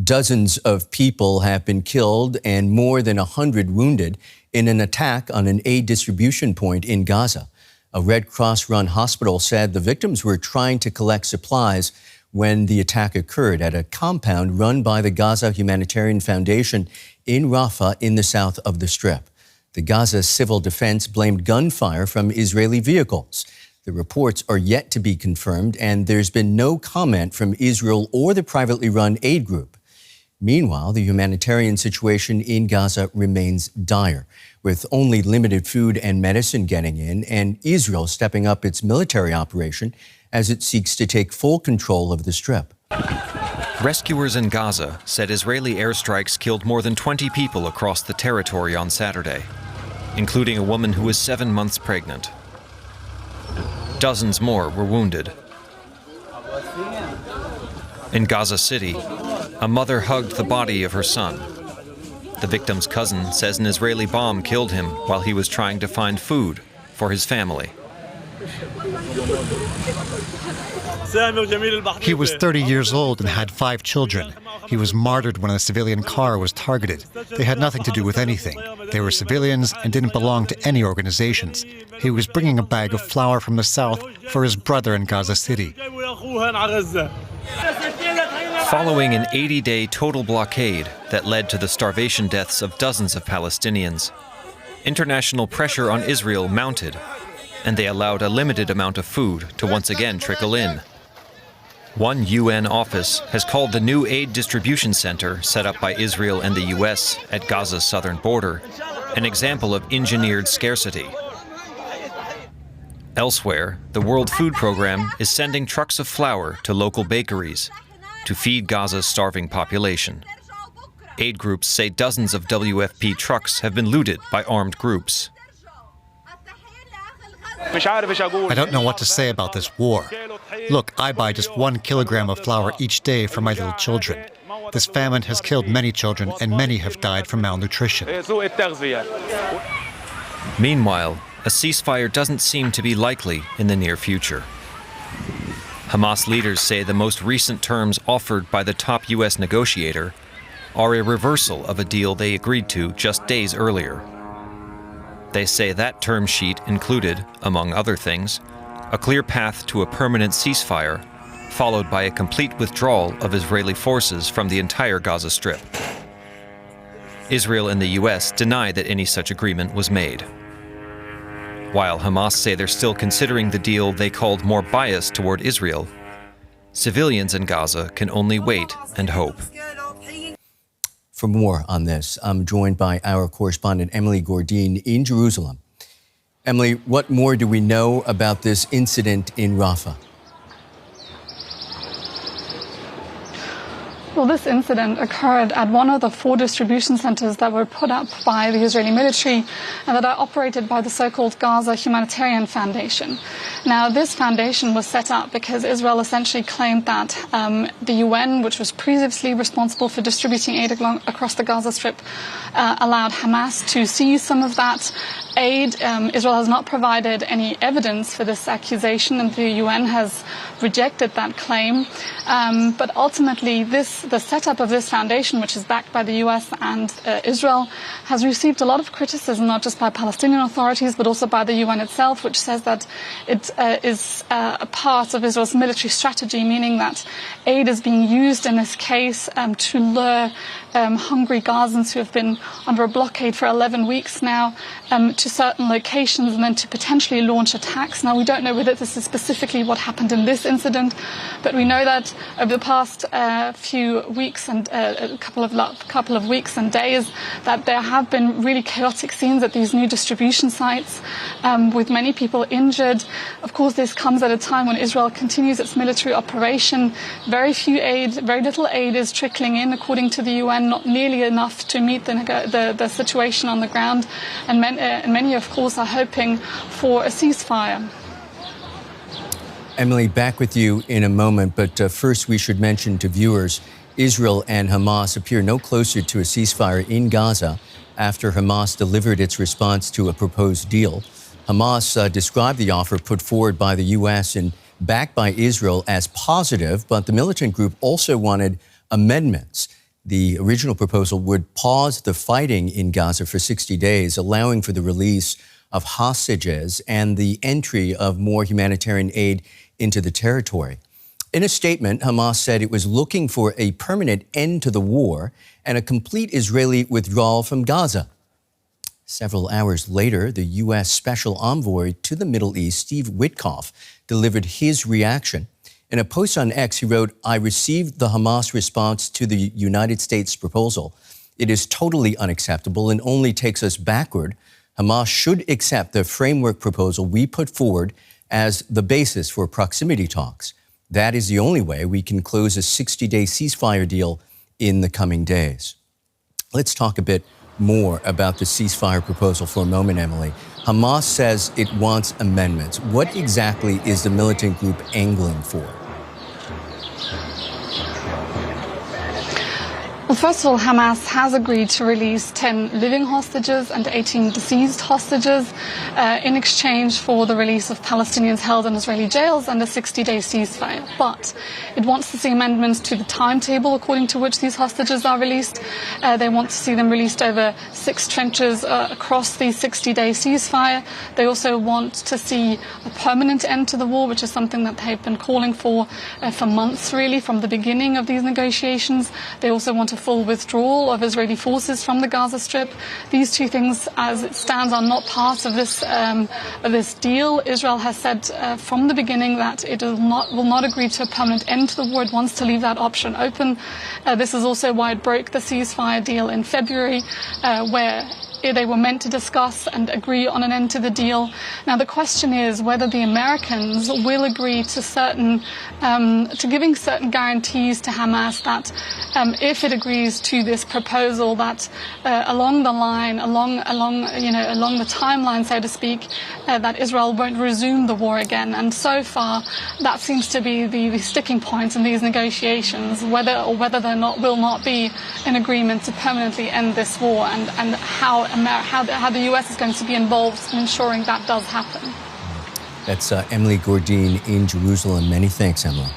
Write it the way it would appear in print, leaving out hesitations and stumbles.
Dozens of people have been killed and more than 100 wounded in an attack on an aid distribution point in Gaza. A Red Cross-run hospital said the victims were trying to collect supplies when the attack occurred at a compound run by the Gaza Humanitarian Foundation in Rafah in the south of the Strip. The Gaza Civil Defense blamed gunfire from Israeli vehicles. The reports are yet to be confirmed, and there's been no comment from Israel or the privately run aid group. Meanwhile, the humanitarian situation in Gaza remains dire, with only limited food and medicine getting in, and Israel stepping up its military operation as it seeks to take full control of the Strip. Rescuers in Gaza said Israeli airstrikes killed more than 20 people across the territory on Saturday, including a woman who was 7 months pregnant. Dozens more were wounded. In Gaza City, a mother hugged the body of her son. The victim's cousin says an Israeli bomb killed him while he was trying to find food for his family. He was 30 years old and had 5 children. He was martyred when a civilian car was targeted. They had nothing to do with anything. They were civilians and didn't belong to any organizations. He was bringing a bag of flour from the south for his brother in Gaza City. Following an 80-day total blockade that led to the starvation deaths of dozens of Palestinians, international pressure on Israel mounted, and they allowed a limited amount of food to once again trickle in. One UN office has called the new aid distribution center set up by Israel and the US at Gaza's southern border an example of engineered scarcity. Elsewhere, the World Food Programme is sending trucks of flour to local bakeries to feed Gaza's starving population. Aid groups say dozens of WFP trucks have been looted by armed groups. I don't know what to say about this war. Look, I buy just 1 kilogram of flour each day for my little children. This famine has killed many children, and many have died from malnutrition. Meanwhile, a ceasefire doesn't seem to be likely in the near future. Hamas leaders say the most recent terms offered by the top U.S. negotiator are a reversal of a deal they agreed to just days earlier. They say that term sheet included, among other things, a clear path to a permanent ceasefire, followed by a complete withdrawal of Israeli forces from the entire Gaza Strip. Israel and the U.S. deny that any such agreement was made. While Hamas say they're still considering the deal they called more biased toward Israel, civilians in Gaza can only wait and hope. For more on this, I'm joined by our correspondent Emily Gordine in Jerusalem. Emily, what more do we know about this incident in Rafah? Well, this incident occurred at one of the 4 distribution centers that were put up by the Israeli military and that are operated by the so-called Gaza Humanitarian Foundation. Now, this foundation was set up because Israel essentially claimed that the UN, which was previously responsible for distributing aid across the Gaza Strip, allowed Hamas to seize some of that aid. Israel has not provided any evidence for this accusation, and the UN has rejected that claim. But ultimately, the setup of this foundation, which is backed by the US and Israel, has received a lot of criticism, not just by Palestinian authorities, but also by the UN itself, which says that it is a part of Israel's military strategy, meaning that aid is being used in this case to lure hungry Gazans who have been under a blockade for 11 weeks now to certain locations and then to potentially launch attacks. Now, we don't know whether this is specifically what happened in this incident, but we know that over the past few weeks and a couple of weeks and days that there have been really chaotic scenes at these new distribution sites with many people injured. Of course, this comes at a time when Israel continues its military operation. Very little aid is trickling in, according to the UN, not nearly enough to meet the situation on the ground, and many, of course, are hoping for a ceasefire. Emily, back with you in a moment, but first we should mention to viewers, Israel and Hamas appear no closer to a ceasefire in Gaza after Hamas delivered its response to a proposed deal. Hamas described the offer put forward by the U.S. and backed by Israel as positive, but the militant group also wanted amendments. The original proposal would pause the fighting in Gaza for 60 days, allowing for the release of hostages and the entry of more humanitarian aid into the territory. In a statement, Hamas said it was looking for a permanent end to the war and a complete Israeli withdrawal from Gaza. Several hours later, the U.S. Special Envoy to the Middle East, Steve Witkoff, delivered his reaction. In a post on X, he wrote, "I received the Hamas response to the United States proposal. It is totally unacceptable and only takes us backward. Hamas should accept the framework proposal we put forward as the basis for proximity talks. That is the only way we can close a 60-day ceasefire deal in the coming days." Let's talk a bit more about the ceasefire proposal for a moment, Emily. Hamas says it wants amendments. What exactly is the militant group angling for? Well, first of all, Hamas has agreed to release 10 living hostages and 18 deceased hostages in exchange for the release of Palestinians held in Israeli jails and a 60-day ceasefire. But it wants to see amendments to the timetable according to which these hostages are released. They want to see them released over 6 trenches across the 60-day ceasefire. They also want to see a permanent end to the war, which is something that they've been calling for months, really, from the beginning of these negotiations. They also want a full withdrawal of Israeli forces from the Gaza Strip. These two things, as it stands, are not part of this deal. Israel has said from the beginning that it will not agree to a permanent end to the war. It wants to leave that option open. This is also why it broke the ceasefire deal in February, where they were meant to discuss and agree on an end to the deal. Now, the question is whether the Americans will agree to giving certain guarantees to Hamas that if it agrees to this proposal, that along the timeline, so to speak, that Israel won't resume the war again. And so far, that seems to be the sticking point in these negotiations, whether there will not be an agreement to permanently end this war, and how the U.S. is going to be involved in ensuring that does happen. That's Emily Gordine in Jerusalem. Many thanks, Emily.